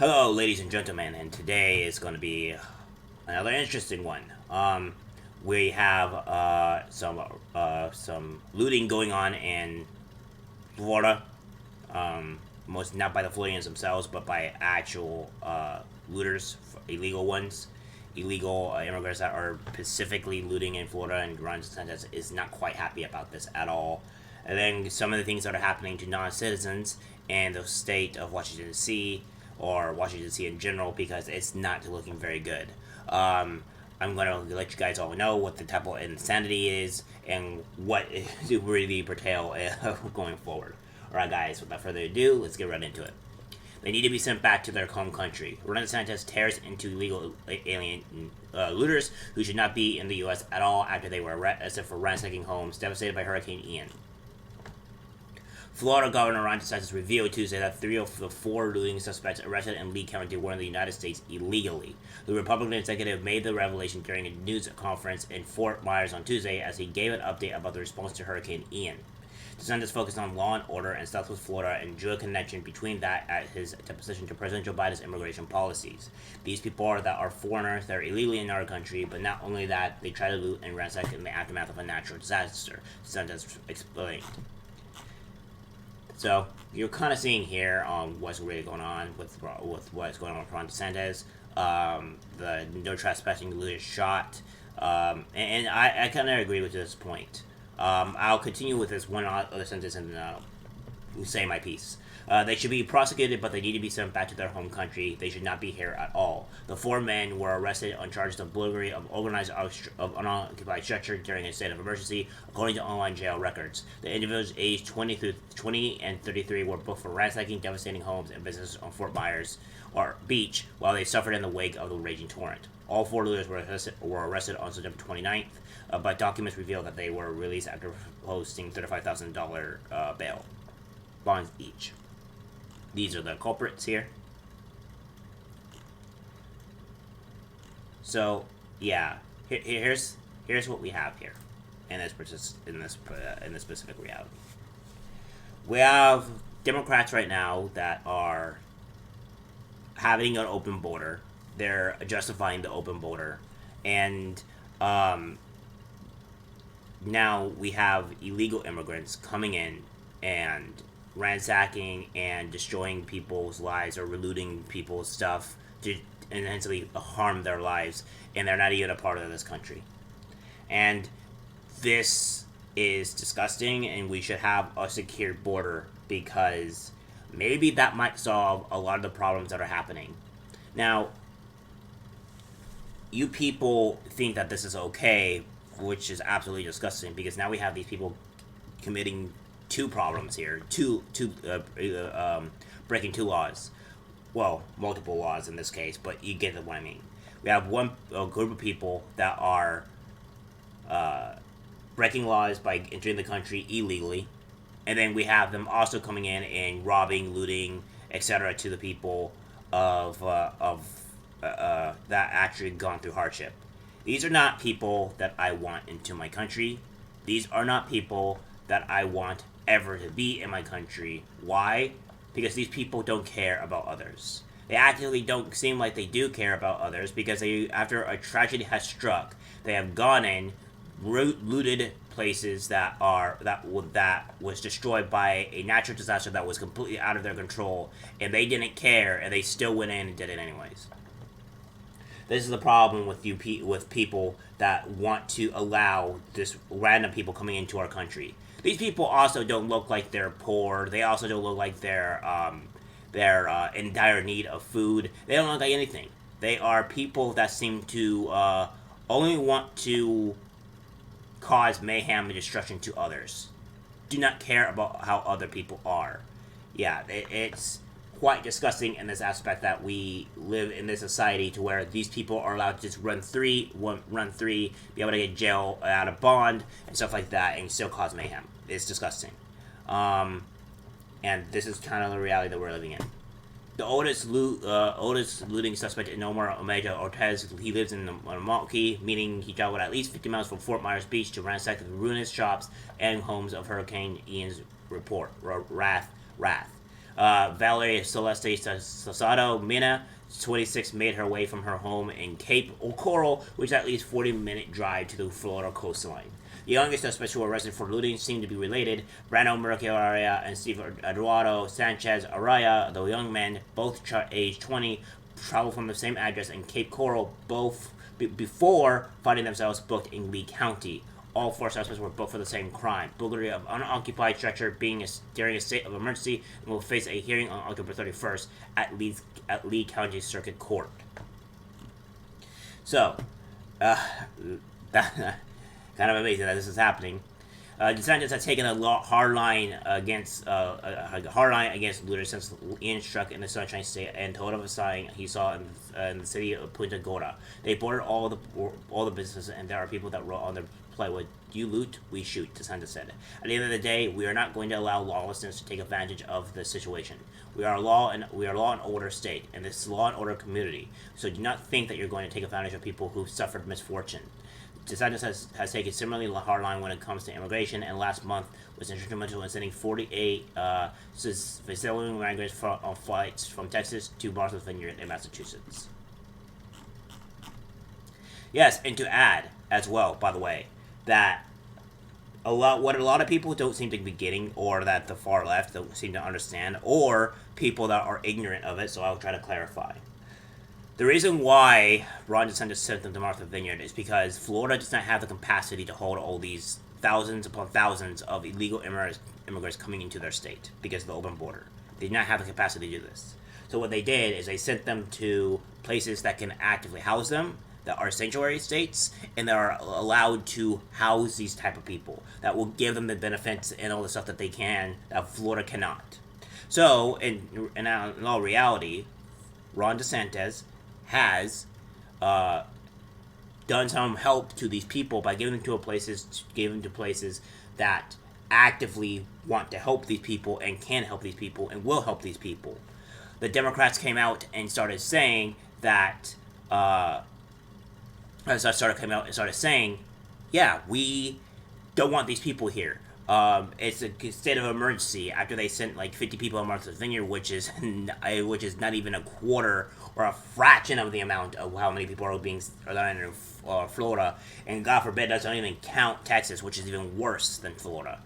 Hello, ladies and gentlemen, and today is going to be another interesting one. We have some looting going on in Florida. Most not by the Floridians themselves, but by actual looters, illegal ones, illegal immigrants that are specifically looting in Florida. And Ron DeSantis is not quite happy about this at all. And then some of the things that are happening to non-citizens in the state of Washington D.C. or Washington D.C. in general, because it's not looking very good. I'm going to let you guys all know what the type of insanity is and what it really pertains going forward. Alright, guys, without further ado, let's get right into it. They need to be sent back to their home country. Ron DeSantis tears into illegal alien looters who should not be in the U.S. at all after they were arrested for ransacking homes devastated by Hurricane Ian. Florida Governor Ron DeSantis revealed Tuesday that 3 of the 4 looting suspects arrested in Lee County were in the United States illegally. The Republican executive made the revelation during a news conference in Fort Myers on Tuesday as he gave an update about the response to Hurricane Ian. DeSantis focused on law and order in Southwest Florida and drew a connection between that at his deposition to President Joe Biden's immigration policies. These people are foreigners that are illegally in our country, but not only that, they try to loot and ransack in the aftermath of a natural disaster, DeSantis explained. So you're kind of seeing here what's really going on with what's going on with Ron DeSantis. The no trespassing loot is shot, and I kind of agree with this point. I'll continue with this one other sentence and say my piece. They should be prosecuted, but they need to be sent back to their home country. They should not be here at all. The 4 men were arrested on charges of burglary of organized of unoccupied structure during a state of emergency, according to online jail records. The individuals aged 20 and 33 were booked for ransacking, devastating homes and businesses on Fort Myers or Beach while they suffered in the wake of the raging torrent. All 4 looters were arrested on September 29th, but documents reveal that they were released after posting $35,000 bail bonds each. These are the culprits here. So yeah, here's what we have here in this specific reality. We have Democrats right now that are having an open border. They're justifying the open border, and now we have illegal immigrants coming in and ransacking and destroying people's lives or looting people's stuff to essentially harm their lives, and they're not even a part of this country. And this is disgusting, and we should have a secure border, because maybe that might solve a lot of the problems that are happening. Now, you people think that this is okay, which is absolutely disgusting, because now we have these people committing 2 problems here, breaking 2 laws. Well, multiple laws in this case, but you get what I mean. We have a group of people that are breaking laws by entering the country illegally, and then we have them also coming in and robbing, looting, etc. to the people of that actually gone through hardship. These are not people that I want into my country. These are not people that I want ever to be in my country. Why? Because these people don't care about others. They actually don't seem like they do care about others, because after a tragedy has struck, they have gone in, looted places that was destroyed by a natural disaster that was completely out of their control, and they didn't care, and they still went in and did it anyways. This is the problem with people that want to allow this random people coming into our country. These people also don't look like they're poor. They also don't look like they're in dire need of food. They don't look like anything. They are people that seem to only want to cause mayhem and destruction to others. Do not care about how other people are. Yeah, it's quite disgusting in this aspect that we live in this society to where these people are allowed to just run free, be able to get jail out of bond and stuff like that, and still cause mayhem. It's disgusting. And this is kind of the reality that we're living in. The oldest looting suspect in Omar Omega Ortez, he lives in Milwaukee, meaning he traveled at least 50 miles from Fort Myers Beach to ransack the ruinous shops and homes of Hurricane Ian's wrath. Valerie Celeste Sasado Mina, 26, made her way from her home in Cape Coral, which is at least 40-minute drive to the Florida coastline. The youngest suspects who were arrested for looting seem to be related. Brando Mercado Araya and Steve Eduardo Sanchez Araya, the young men, both aged 20, traveled from the same address in Cape Coral, both before finding themselves booked in Lee County. All 4 suspects were booked for the same crime, burglary of unoccupied structure during a state of emergency, and will face a hearing on October 31st at Lee County Circuit Court. So, that kind of amazing that this is happening. Desantis has taken a hard line against looters since Ian struck in the Sunshine State and told of a sign he saw in the city of Punta Gorda. They boarded all the businesses, and there are people that wrote on their plywood, "You loot, we shoot," Desantis said. At the end of the day, we are not going to allow lawlessness to take advantage of the situation. We are a law and order state, and this is a law and order community. So do not think that you're going to take advantage of people who suffered misfortune. Desantis has taken similarly hard line when it comes to immigration, and last month was instrumental in sending 48 Venezuelan migrants on flights from Texas to Martha's Vineyard in Massachusetts. Yes, and to add as well, by the way, that what a lot of people don't seem to be getting, or that the far left don't seem to understand, or people that are ignorant of it, so I'll try to clarify. The reason why Ron DeSantis sent them to Martha's Vineyard is because Florida does not have the capacity to hold all these thousands upon thousands of illegal immigrants coming into their state because of the open border. They do not have the capacity to do this. So what they did is they sent them to places that can actively house them, that are sanctuary states, and that are allowed to house these type of people, that will give them the benefits and all the stuff that they can, that Florida cannot. So, in all reality, Ron DeSantis has done some help to these people by giving them to places that actively want to help these people and can help these people and will help these people. The Democrats came out and started saying that started saying, yeah, we don't want these people here. It's a state of emergency after they sent like 50 people to Martha's Vineyard, which is not even a quarter or a fraction of the amount of how many people are in Florida, and God forbid that doesn't even count Texas, which is even worse than Florida.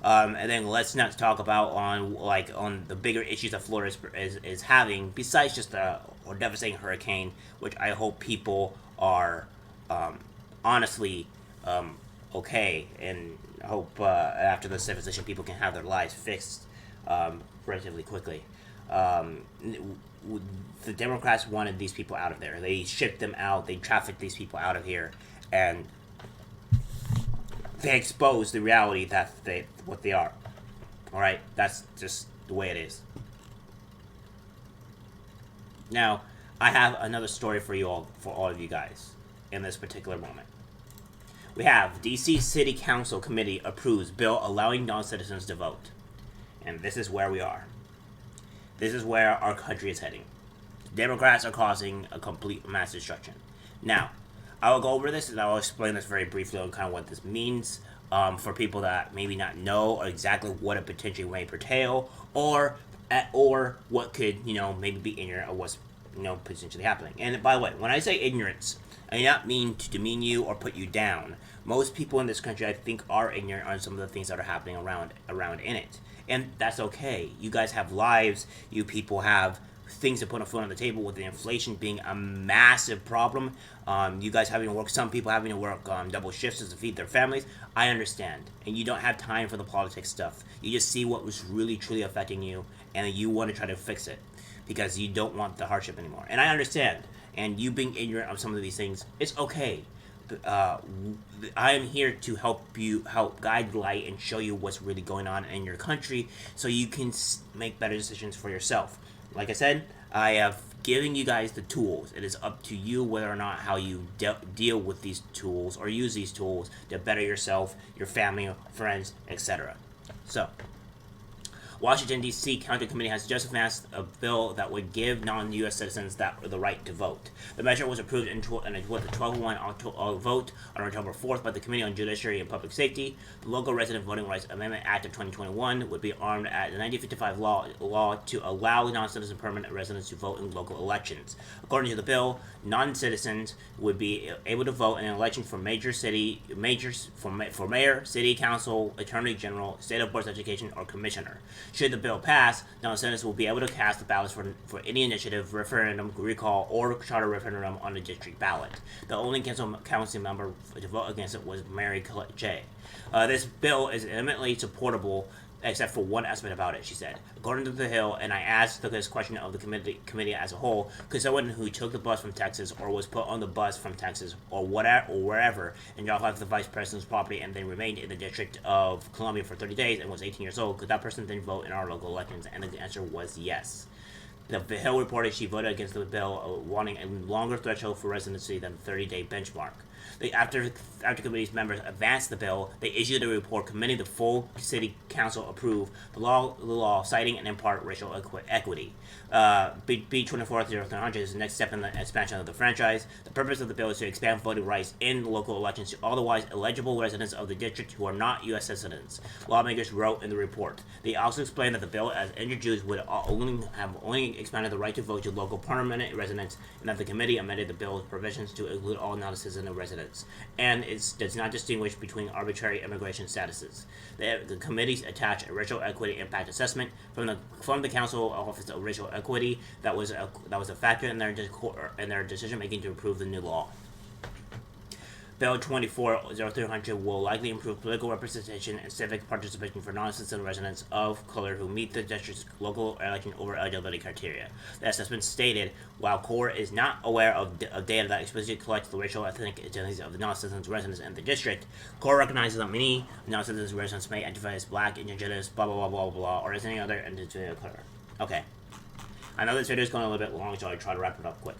And then let's not talk about on the bigger issues that Florida is having besides just a devastating hurricane, which I hope people are honestly okay, and I hope after this devastating people can have their lives fixed relatively quickly. The Democrats wanted these people out of there. They shipped them out. They trafficked these people out of here, and they exposed the reality that what they are. All right, that's just the way it is. Now, I have another story for all of you guys in this particular moment. We have D.C. City Council Committee approves bill allowing non-citizens to vote. And this is where we are. This is where our country is heading. Democrats are causing a complete mass destruction. Now, I will go over this and I will explain this very briefly on kind of what this means for people that maybe not know or exactly what it potentially may pertain, or what could maybe be ignorant of what's potentially happening. And by the way, when I say ignorance, I do not mean to demean you or put you down. Most people in this country, I think, are ignorant on some of the things that are happening around in it. And that's okay. You guys have lives. You people have things to put a foot on the table, with the inflation being a massive problem. You guys having to work, some people having to work double shifts to feed their families. I understand. And you don't have time for the politics stuff. You just see what was really, truly affecting you, and you want to try to fix it because you don't want the hardship anymore. And I understand. And you being ignorant of some of these things, it's okay. I am here to help guide light and show you what's really going on in your country, so you can make better decisions for yourself. Like I said, I have given you guys the tools. It is up to you whether or not how you deal with these tools or use these tools to better yourself, your family, friends, etc. So, Washington, D.C. County Committee has just advanced a bill that would give non-U.S. citizens the right to vote. The measure was approved with a 12-1 vote on October 4th by the Committee on Judiciary and Public Safety. The Local Resident Voting Rights Amendment Act of 2021 would be armed at the 1955 law to allow non-citizen permanent residents to vote in local elections. According to the bill, non-citizens would be able to vote in an election for mayor, city council, attorney general, state of boards of education, or commissioner. Should the bill pass, non-citizens will be able to cast the ballots for any initiative, referendum, recall, or charter referendum on the district ballot. The only council member to vote against it was Mary J. This bill is eminently supportable, except for one aspect about it, she said. According to The Hill, and I asked this question of the committee as a whole, could someone who took the bus from Texas or was put on the bus from Texas or wherever and dropped off the vice president's property and then remained in the District of Columbia for 30 days and was 18 years old, could that person then vote in our local elections? And the answer was yes. The Hill reported she voted against the bill, wanting a longer threshold for residency than the 30-day benchmark. After committee's members advanced the bill, they issued a report commending the full city council approve the law, citing and in part racial equity. B 240300 is the next step in the expansion of the franchise. The purpose of the bill is to expand voting rights in local elections to otherwise eligible residents of the district who are not U.S. citizens, lawmakers wrote in the report. They also explained that the bill, as introduced, would only expanded the right to vote to local permanent residents, and that the committee amended the bill's provisions to include all non-citizen residents, and it does not distinguish between arbitrary immigration statuses. The committees attached a racial equity impact assessment from the Council Office of Racial Equity that was a factor in their decision making to approve the new law. Bill 240300 will likely improve political representation and civic participation for non-citizen residents of color who meet the district's local election over eligibility criteria. The assessment stated, while CORE is not aware of data that explicitly collects the racial ethnic identities of the non-citizen residents in the district, CORE recognizes that many non-citizen residents may identify as black, indigenous, blah, blah, blah, blah, blah, or as any other individual color. Okay. I know this video is going a little bit long, so I'll try to wrap it up quick.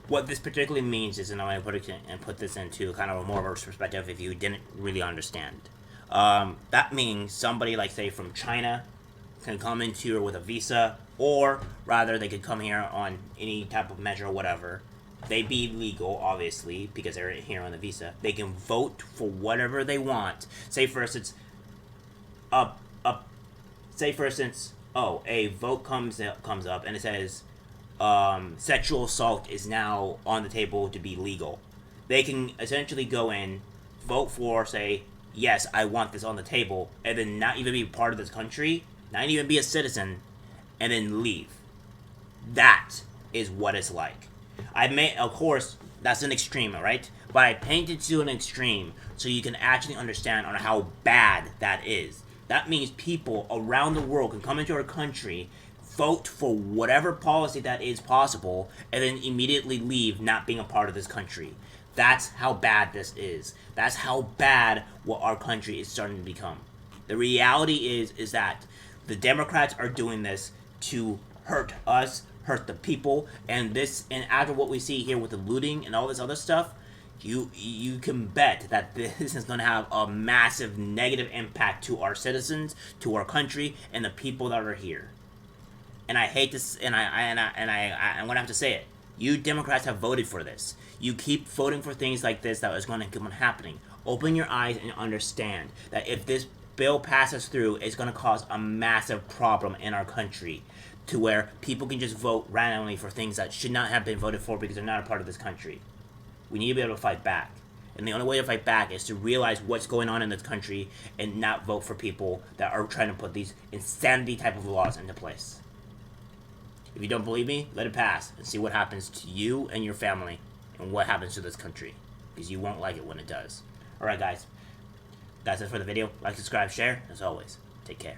What this particularly means is, and I'm going to put this into kind of a more of a perspective if you didn't really understand. That means somebody like, say, from China can come into here with a visa, or rather they could come here on any type of measure or whatever. They'd be legal, obviously, because they're here on the visa. They can vote for whatever they want. Say, for instance, a vote comes up and it says, sexual assault is now on the table to be legal. They can essentially go in, vote for, say, yes, I want this on the table, and then not even be part of this country, not even be a citizen, and then leave. That is what it's like. Of course, that's an extreme, right? But I painted to an extreme so you can actually understand on how bad that is. That means people around the world can come into our country, vote for whatever policy that is possible, and then immediately leave, not being a part of this country. That's how bad this is. That's how bad what our country is starting to become. The reality is that the Democrats are doing this to hurt us, hurt the people, and after what we see here with the looting and all this other stuff, you can bet that this is going to have a massive negative impact to our citizens, to our country, and the people that are here. And I hate this, and I'm gonna have to say it. You Democrats have voted for this. You keep voting for things like this that is going to keep on happening. Open your eyes and understand that if this bill passes through, it's going to cause a massive problem in our country, to where people can just vote randomly for things that should not have been voted for because they're not a part of this country. We need to be able to fight back. And the only way to fight back is to realize what's going on in this country and not vote for people that are trying to put these insanity type of laws into place. If you don't believe me, let it pass and see what happens to you and your family and what happens to this country, because you won't like it when it does. Alright guys, that's it for the video. Like, subscribe, share. As always, take care.